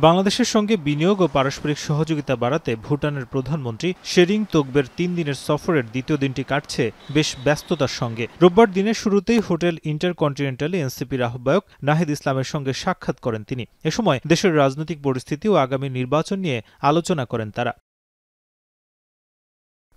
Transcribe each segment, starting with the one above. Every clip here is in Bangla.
বাংলাদেশের সঙ্গে বিনিয়োগ ও পারস্পরিক সহযোগিতা বাড়াতে ভুটানের প্রধানমন্ত্রী শেরিং তোগবের ৩ দিনের সফরের দ্বিতীয় দিনটি কাটছে বেশ ব্যস্ততার সঙ্গে। রোববার দিনের শুরুতেই হোটেল ইন্টারকন্টিনেন্টালে এনসিপির আহ্বায়ক নাহিদ ইসলামের সঙ্গে সাক্ষাৎ করেন তিনি। এ সময় দেশের রাজনৈতিক পরিস্থিতি ও আগামী নির্বাচন নিয়ে আলোচনা করেন তারা।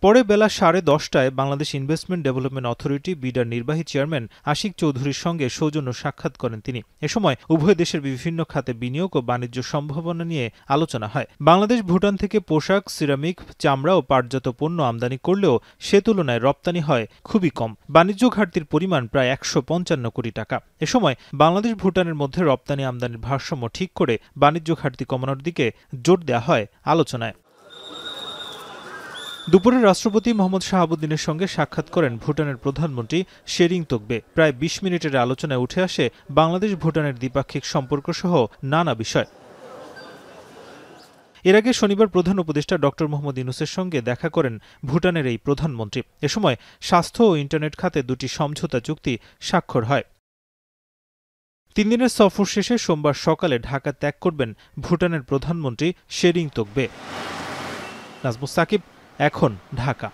পরে বেলা 10:30টায় বাংলাদেশ ইনভেস্টমেন্ট ডেভেলপমেন্ট অথরিটি বিডার নির্বাহী চেয়ারম্যান আশিক চৌধুরীর সঙ্গে সৌজন্য সাক্ষাৎ করেন তিনি। এ সময় উভয় দেশের বিভিন্ন খাতে বিনিয়োগ ও বাণিজ্য সম্ভাবনা নিয়ে আলোচনা হয়। বাংলাদেশ ভুটান থেকে পোশাক, সিরামিক, চামড়া ও পাটজাত পণ্য আমদানি করলেও সে তুলনায় রপ্তানি হয় খুবই কম। বাণিজ্য ঘাটতির পরিমাণ প্রায় ১৫৫ কোটি টাকা। এ সময় বাংলাদেশ ভুটানের মধ্যে রপ্তানি আমদানির ভারসাম্য ঠিক করে বাণিজ্য ঘাটতি কমানোর দিকে জোর দেওয়া হয় আলোচনায়। দুপুরে রাষ্ট্রপতি মোহাম্মদ শাহাবুদ্দিনের সঙ্গে সাক্ষাৎ করেন ভুটানের প্রধানমন্ত্রী শেরিং তোগবে। প্রায় ২০ মিনিটের আলোচনায় উঠে আসে বাংলাদেশ ভুটানের দ্বিপাক্ষিক সম্পর্কসহ নানা বিষয়। এর আগে শনিবার প্রধান উপদেষ্টা ড মোহাম্মদ ইউনূসের সঙ্গে দেখা করেন ভুটানের এই প্রধানমন্ত্রী। এ সময় স্বাস্থ্য ও ইন্টারনেট খাতে দুটি সমঝোতা চুক্তি স্বাক্ষর হয়। ৩ দিনের সফর শেষে সোমবার সকালে ঢাকা ত্যাগ করবেন ভুটানের প্রধানমন্ত্রী শেরিং তোগবে। নাজমুস সাকিব, এখন ঢাকা।